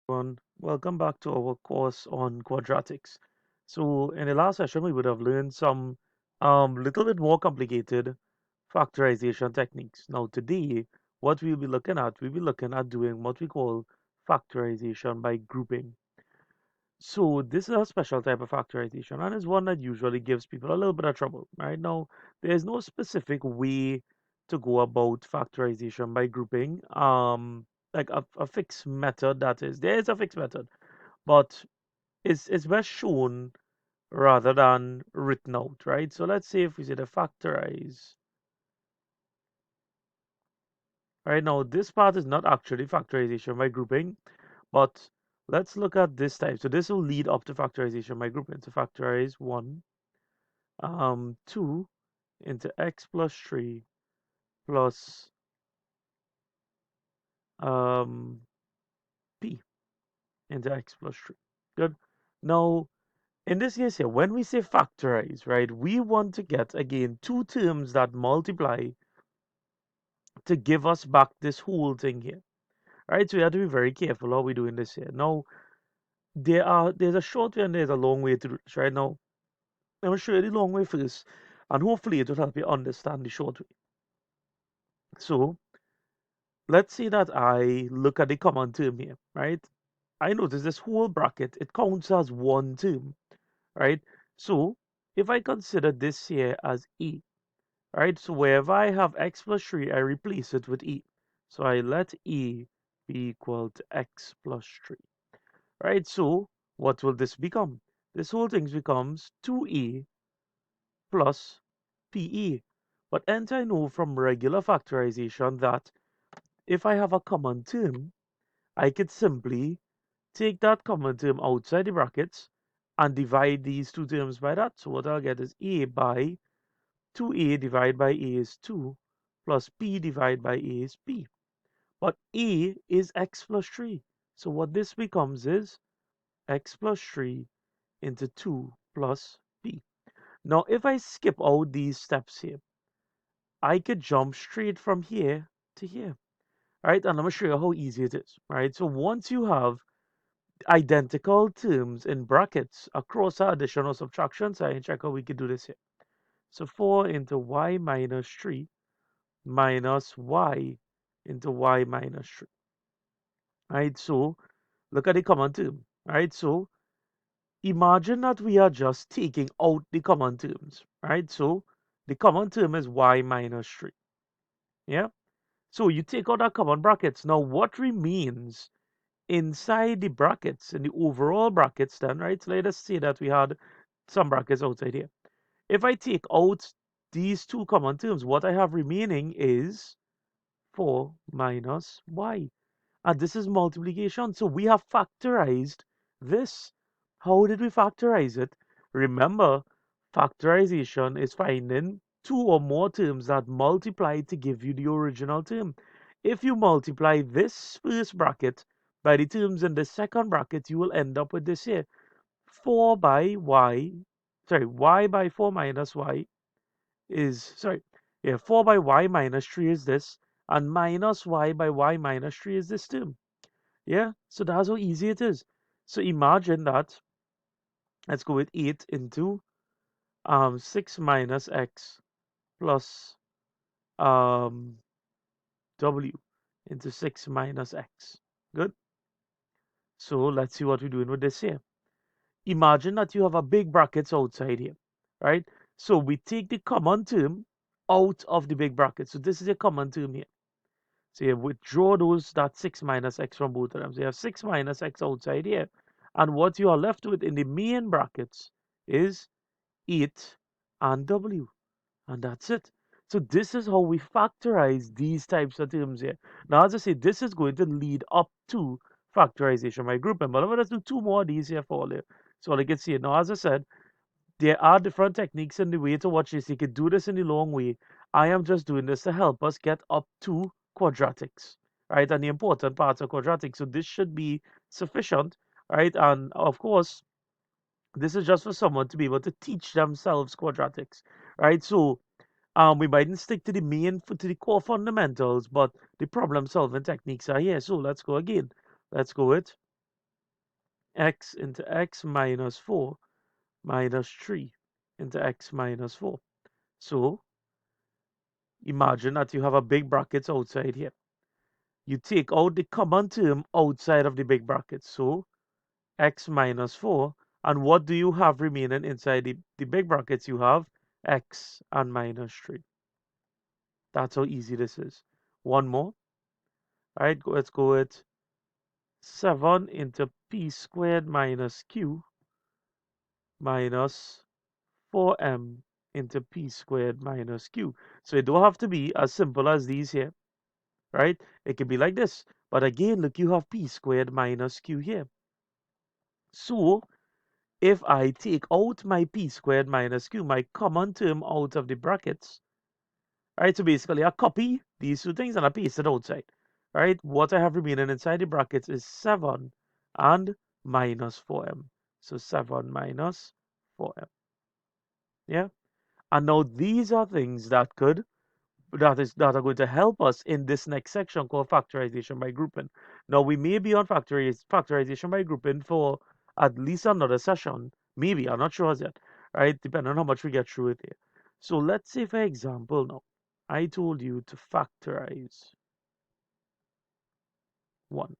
Everyone. Welcome back to our course on quadratics. So in the last session, we would have learned some little bit more complicated factorization techniques. Now today, what we'll be looking at doing what we call factorization by grouping. So this is a special type of factorization and is one that usually gives people a little bit of trouble. Right now, there's no specific way to go about factorization by grouping. Like a fixed method that is there is a fixed method, but it's best shown rather than written out, right? So let's say if we say the factorize, right now this part is not actually factorization by grouping, but let's look at this type. So this will lead up to factorization by grouping. So factorize 1, 2 into x plus 3 plus um, p into x plus 3. Good. Now, in this case here, when we say factorize, right, we want to get, again, two terms that multiply to give us back this whole thing here. Right, so we have to be very careful how we're doing this here. Now, there's a short way and there's a long way to do this. Right now, I'm going to show you the long way first, and hopefully it will help you understand the short way. So, let's say that I look at the common term here, right? I notice this whole bracket, it counts as one term, right? So, if I consider this here as E, right? So wherever I have x plus 3, I replace it with E. So I let E be equal to x plus 3, right? So what will this become? This whole thing becomes 2E plus PE. But and I know from regular factorization that if I have a common term, I could simply take that common term outside the brackets and divide these two terms by that. So what I'll get is A by 2A divided by A is 2 plus P divided by A is P. But A is x plus 3. So what this becomes is x plus 3 into 2 plus P. Now if I skip out these steps here, I could jump straight from here to here. Right? And I'm going to show you how easy it is. Right? So once you have identical terms in brackets across our addition or subtraction sign, check out we can do this here. So 4 into y minus 3 minus y into y minus 3. Right? So look at the common term. Right? So imagine that we are just taking out the common terms. Right? So the common term is y minus 3. Yeah? So you take out our common brackets. Now what remains inside the brackets, in the overall brackets then, right? So let us say that we had some brackets outside here. If I take out these two common terms, what I have remaining is 4 minus y. And this is multiplication. So we have factorized this. How did we factorize it? Remember, factorization is finding two or more terms that multiply to give you the original term. If you multiply this first bracket by the terms in the second bracket, you will end up with this here. 4 by y, sorry, y by 4 minus y is, sorry, yeah, 4 by y minus 3 is this, and minus y by y minus 3 is this term. Yeah, so that's how easy it is. So imagine that, let's go with 8 into 6 minus x plus um, w into 6 minus x. Good. So let's see what we're doing with this here. Imagine that you have a big brackets outside here, right? So we take the common term out of the big bracket. So this is a common term here. So you withdraw that 6 minus x from both of them. So you have 6 minus x outside here. And what you are left with in the main brackets is 8 and w. And that's it. So this is how we factorize these types of terms here. Now, as I say, this is going to lead up to factorization by grouping. But let's do two more of these here for all you. So all you can see it. Now, as I said, there are different techniques in the way to watch this. You can do this in the long way. I am just doing this to help us get up to quadratics, right? And the important parts of quadratics. So this should be sufficient, right? And of course, this is just for someone to be able to teach themselves quadratics, right? So we mightn't stick to the to the core fundamentals, but the problem solving techniques are here. So let's go again. Let's go with x into x minus 4 minus 3 into x minus 4. So imagine that you have a big brackets outside here. You take out the common term outside of the big brackets. So x minus 4. And what do you have remaining inside the big brackets? You have x and minus 3. That's how easy this is. One more. All right, let's go with 7 into p squared minus q minus 4m into p squared minus q. So it don't have to be as simple as these here, right? It can be like this. But again, look, you have p squared minus q here. So if I take out my p squared minus q, my common term out of the brackets, right? So basically I copy these two things and I paste it outside, right? What I have remaining inside the brackets is 7 and minus 4m. So 7 minus 4m, yeah? And now these are things that are going to help us in this next section called factorization by grouping. Now we may be on factorization by grouping for at least another session, maybe, I'm not sure as yet, right? Depending on how much we get through it here. So let's say, for example, now I told you to factorize 1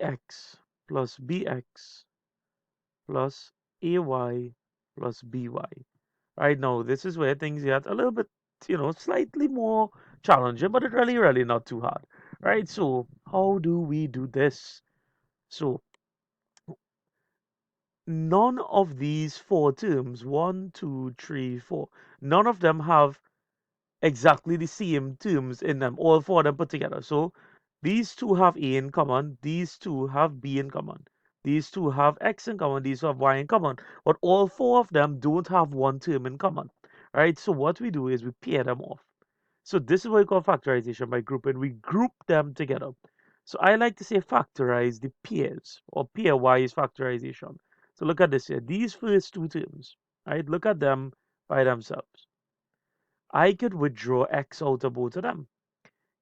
ax plus bx plus ay plus by. Right now, this is where things get a little bit, slightly more challenging, but it really not too hard. Right? So, how do we do this? So, none of these four terms, one, two, three, four, none of them have exactly the same terms in them, all four of them put together. So these two have A in common, these two have B in common, these two have X in common, these two have Y in common, but all four of them don't have one term in common, right? So what we do is we pair them off. So this is what we call factorization by grouping. We group them together. So I like to say factorize the pairs or pairwise factorization. So look at this here. These first two terms, right? Look at them by themselves. I could withdraw x out of both of them.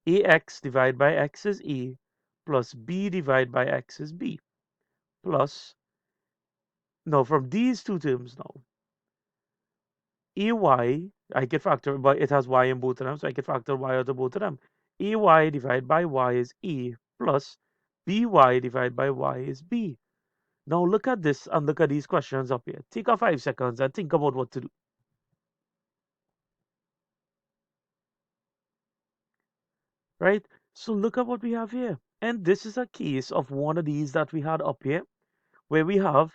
Ax divided by x is a, plus b divided by x is b, plus, now from these two terms now, ay, I can factor, but it has y in both of them, so I can factor y out of both of them. Ay divided by y is a, plus by divided by y is b. Now look at this and look at these questions up here. Take a 5 seconds and think about what to do. Right? So look at what we have here. And this is a case of one of these that we had up here, where we have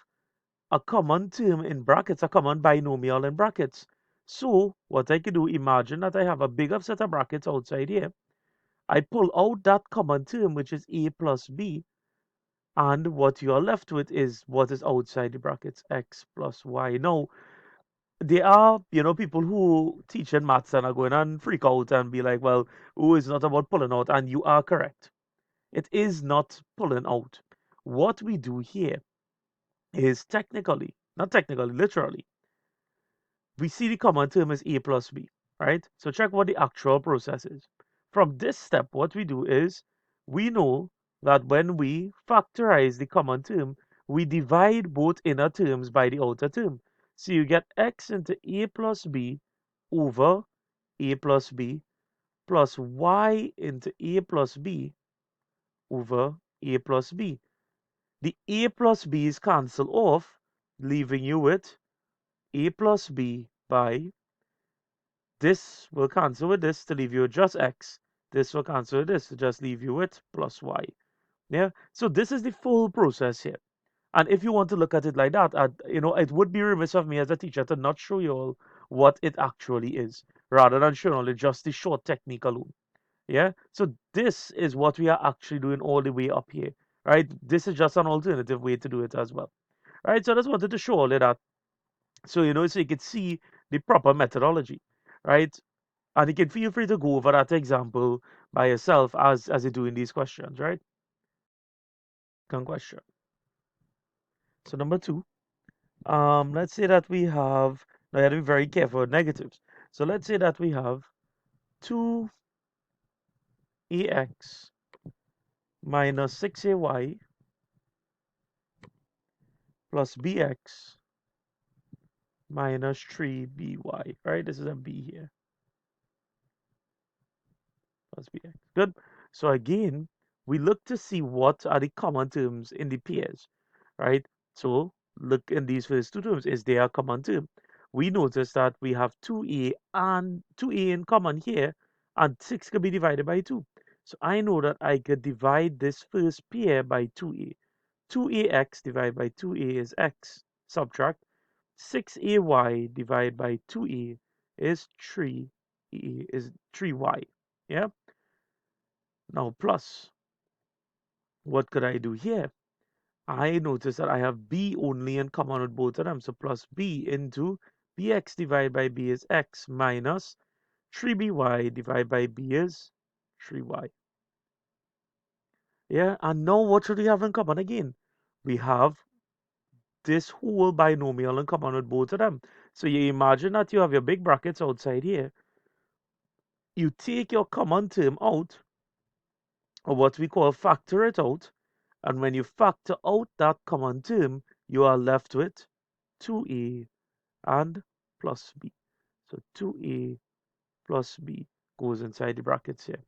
a common term in brackets, a common binomial in brackets. So what I can do, imagine that I have a bigger set of brackets outside here. I pull out that common term, which is a plus b, and what you are left with is what is outside the brackets, x plus y. Now, there are, people who teach in maths and are going and freak out and be like, well, oh, it's not about pulling out, and you are correct. It is not pulling out. What we do here is technically, not technically, literally, we see the common term is a plus b, right? So check what the actual process is. From this step, what we do is we know that when we factorize the common term, we divide both inner terms by the outer term. So you get x into a plus b over a plus b plus y into a plus b over a plus b. The a plus b's cancel off, leaving you with a plus b by this will cancel with this to leave you with just x. This will cancel with this to just leave you with plus y. Yeah. So this is the full process here. And if you want to look at it like that, it would be remiss of me as a teacher to not show you all what it actually is, rather than showing only just the short technique alone. Yeah. So this is what we are actually doing all the way up here, right? This is just an alternative way to do it as well, right? So I just wanted to show all of that, so so you could see the proper methodology, right? And you can feel free to go over that example by yourself as you're doing these questions, right? Second question. So number two, let's say that we have, now you have to be very careful with negatives. So let's say that we have 2ax minus 6ay plus bx minus 3by, right? This is a b here, plus bx. Good. So again, we look to see what are the common terms in the pairs, right? So look in these first two terms, is there a common term? We notice that we have 2a and 2a in common here, and 6 can be divided by 2. So I know that I could divide this first pair by 2a. 2ax divided by 2a is x. Subtract 6ay divided by 2a is 3y. Yeah. Now plus, what could I do here? I notice that I have b only in common with both of them. So plus b into bx divided by b is x minus 3by divided by b is 3y. Yeah, and now what should we have in common again? We have this whole binomial in common with both of them. So you imagine that you have your big brackets outside here. You take your common term out, or what we call factor it out, and when you factor out that common term, you are left with 2a and plus b. So 2a plus b goes inside the brackets here,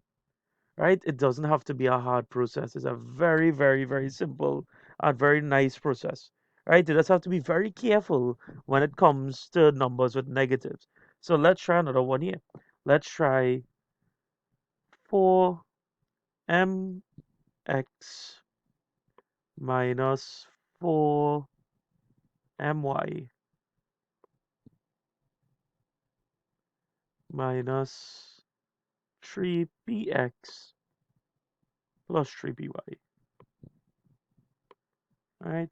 right? It doesn't have to be a hard process. It's a very, very, very simple and very nice process, right? You just have to be very careful when it comes to numbers with negatives. So let's try another one here. Let's try 4mx minus 4my minus 3px plus 3py. All right.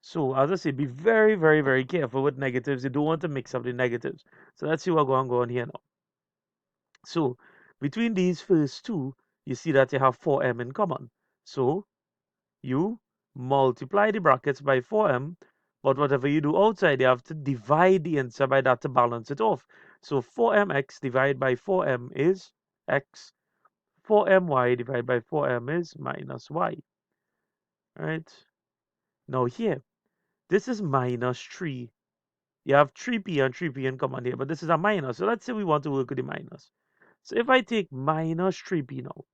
So as I say, be very, very, very careful with negatives. You don't want to mix up the negatives. So let's see what's going on here now. So between these first two, you see that you have 4m in common. So you multiply the brackets by 4m, but whatever you do outside, you have to divide the answer by that to balance it off. So 4mx divided by 4m is x. 4my divided by 4m is minus y. All right. Now here, this is minus 3. You have 3p and 3p in common here, but this is a minus. So let's say we want to work with the minus. So if I take minus 3p now,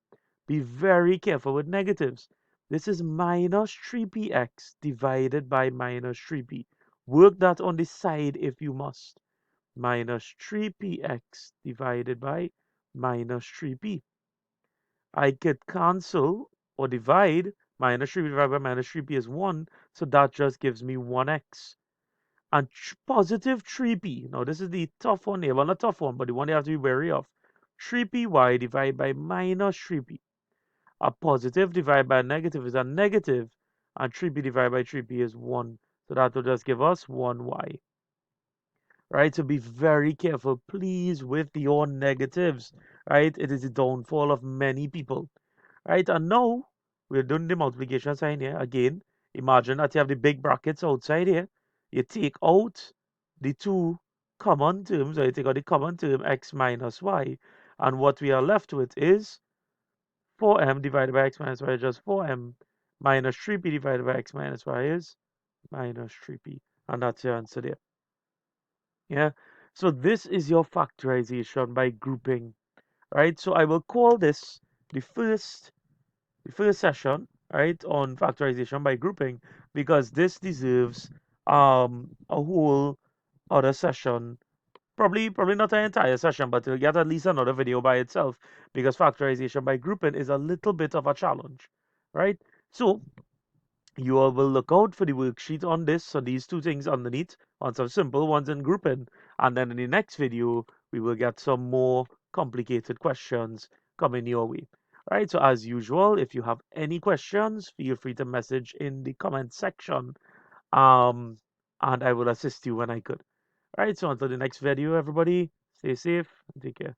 be very careful with negatives. This is minus 3px divided by minus 3p. Work that on the side if you must. Minus 3px divided by minus 3p. I could cancel or divide. Minus 3p divided by minus 3p is 1. So that just gives me 1x. And positive 3p. Now, this is the tough one here. Well, not tough one, but the one you have to be wary of. 3py divided by minus 3p. A positive divided by a negative is a negative, and 3p divided by 3p is 1. So that will just give us 1y. Right? So be very careful, please, with your negatives. Right? It is the downfall of many people. Right? And now we're doing the multiplication sign here. Again, imagine that you have the big brackets outside here. You take out the two common terms, or you take out the common term x minus y. And what we are left with is 4m divided by x minus y is just 4m minus 3p divided by x minus y is minus 3p. And that's your answer there. Yeah. So this is your factorization by grouping, right? So I will call this the first session, right, on factorization by grouping, because this deserves a whole other session. Probably not an entire session, but you'll get at least another video by itself, because factorization by grouping is a little bit of a challenge, right? So you all will look out for the worksheet on this. So these two things underneath, on some simple ones in grouping, and then in the next video we will get some more complicated questions coming your way. All right, so as usual, if you have any questions, feel free to message in the comment section, um, and I will assist you when I could. All right, so until the next video, everybody, stay safe and take care.